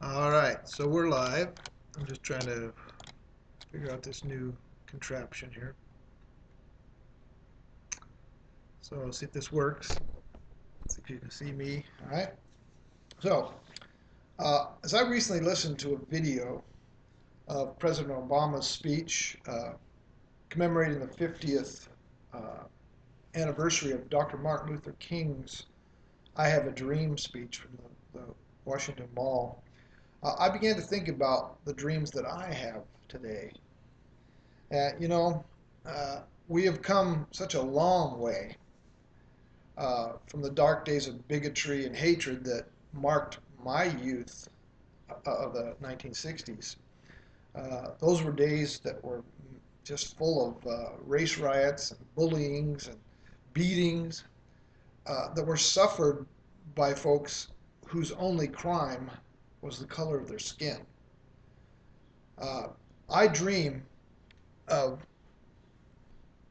All right, so we're live. I'm just trying to figure out this new contraption here. So I'll see if this works. See if you can see me. All right. So, as I recently listened to a video of President Obama's speech commemorating the 50th anniversary of Dr. Martin Luther King's "I Have a Dream" speech from the Washington Mall, I began to think about the dreams that I have today. And we have come such a long way from the dark days of bigotry and hatred that marked my youth of the 1960s. Those were days that were just full of race riots and bullyings and beatings that were suffered by folks whose only crime was the color of their skin. I dream of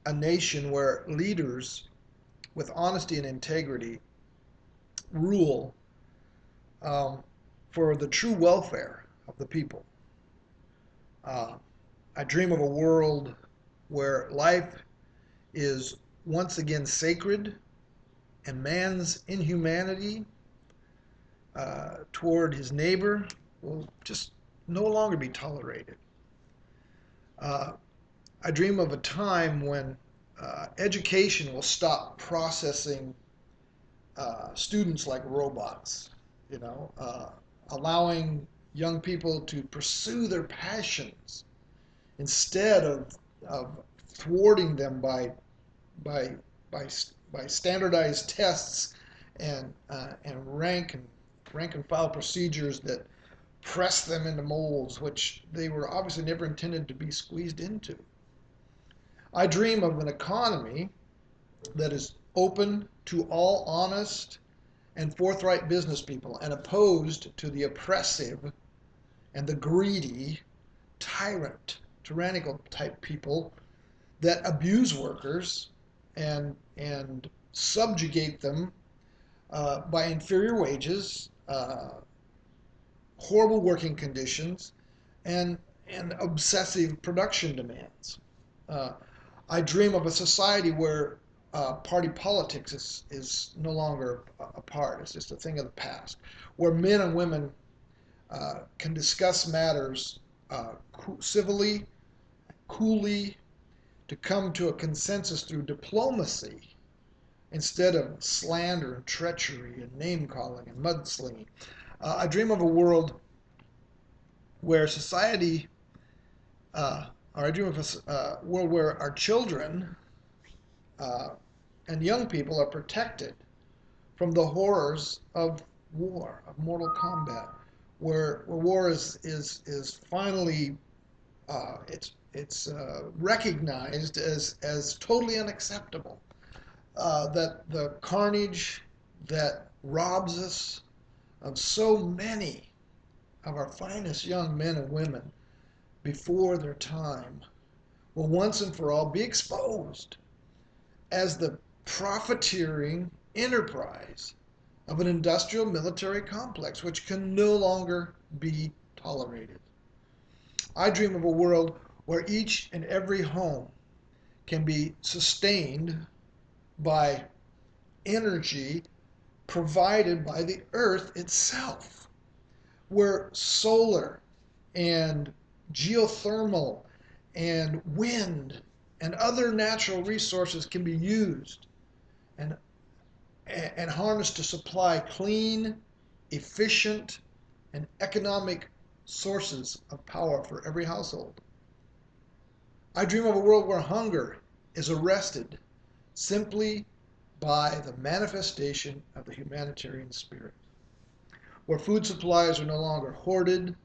a nation where leaders with honesty and integrity rule for the true welfare of the people. I dream of a world where life is once again sacred and man's inhumanity toward his neighbor will just no longer be tolerated. I dream of a time when education will stop processing students like robots, allowing young people to pursue their passions instead of thwarting them by standardized tests and rank and file procedures that press them into molds which they were obviously never intended to be squeezed into. I dream of an economy that is open to all honest and forthright business people and opposed to the oppressive and the greedy, tyrannical type people that abuse workers and subjugate them by inferior wages, horrible working conditions, and obsessive production demands. I dream of a society where party politics is no longer a part. It's just a thing of the past, where men and women can discuss matters civilly, coolly, to come to a consensus through diplomacy instead of slander and treachery and name-calling and mudslinging. I dream of a world where society, or I dream of a world where our children and young people are protected from the horrors of war, of mortal combat, where war is finally it's recognized as totally unacceptable. That the carnage that robs us of so many of our finest young men and women before their time will once and for all be exposed as the profiteering enterprise of an industrial military complex which can no longer be tolerated. I dream of a world where each and every home can be sustained by energy provided by the earth itself, where solar and geothermal and wind and other natural resources can be used and harnessed to supply clean, efficient, and economic sources of power for every household. I dream of a world where hunger is arrested simply by the manifestation of the humanitarian spirit, where food supplies are no longer hoarded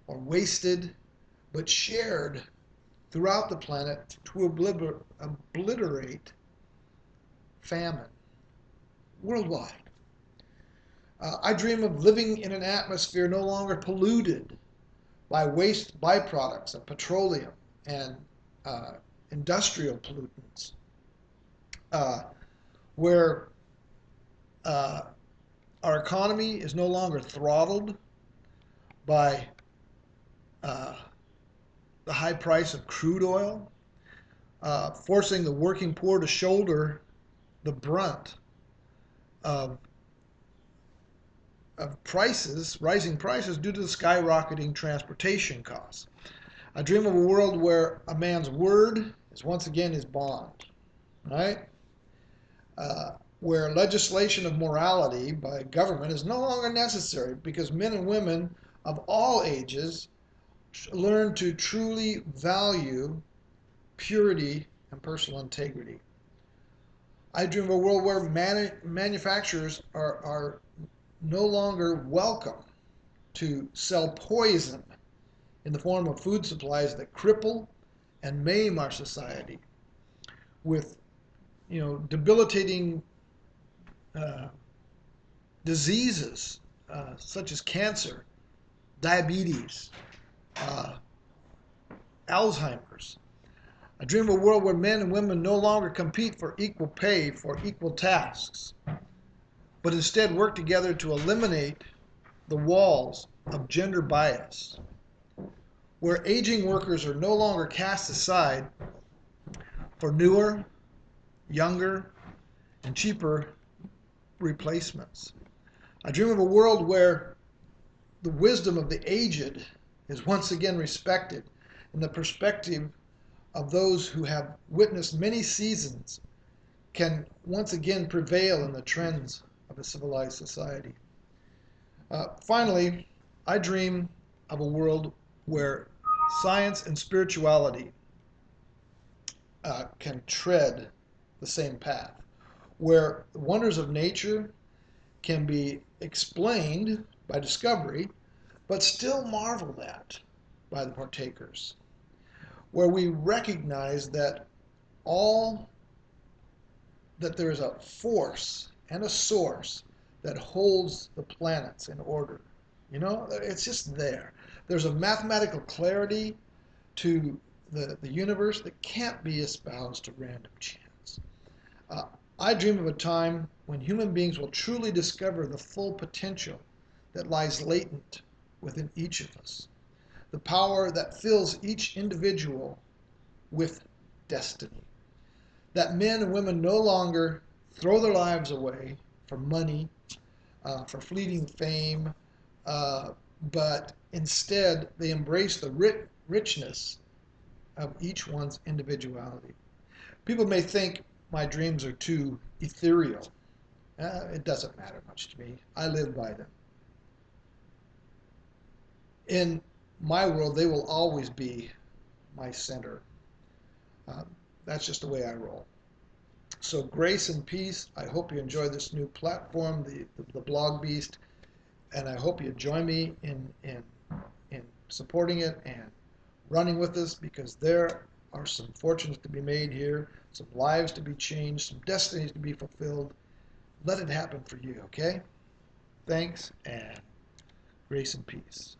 or wasted, but shared throughout the planet to obliterate famine worldwide. I dream of living in an atmosphere no longer polluted by waste byproducts of petroleum and industrial pollutants, where our economy is no longer throttled by uh, the high price of crude oil, forcing the working poor to shoulder the brunt of, rising prices due to the skyrocketing transportation costs. I dream of a world where a man's word is once again his bond, right? Where legislation of morality by government is no longer necessary because men and women of all ages learn to truly value purity and personal integrity. I dream of a world where manufacturers are no longer welcome to sell poison in the form of food supplies that cripple and maim our society with, debilitating diseases such as cancer, diabetes, uh, Alzheimer's. I dream of a world where men and women no longer compete for equal pay for equal tasks, but instead work together to eliminate the walls of gender bias, where aging workers are no longer cast aside for newer, younger, and cheaper replacements. I dream of a world where the wisdom of the aged is once again respected and the perspective of those who have witnessed many seasons can once again prevail in the trends of a civilized society. Finally, I dream of a world where science and spirituality can tread the same path, where the wonders of nature can be explained by discovery, but still marveled at by the partakers, where we recognize that there is a force and a source that holds the planets in order. It's just there. There's a mathematical clarity to the universe that can't be espoused to random chance. I dream of a time when human beings will truly discover the full potential that lies latent within each of us, the power that fills each individual with destiny, that men and women no longer throw their lives away for money, for fleeting fame, but instead they embrace the richness of each one's individuality. People may think my dreams are too ethereal. It doesn't matter much to me. I live by them. In my world, they will always be my center. That's just the way I roll. So grace and peace. I hope you enjoy this new platform, the Blog Beast, and I hope you join me in supporting it and running with us, because there are some fortunes to be made here, some lives to be changed, some destinies to be fulfilled. Let it happen for you, okay? Thanks, and grace and peace.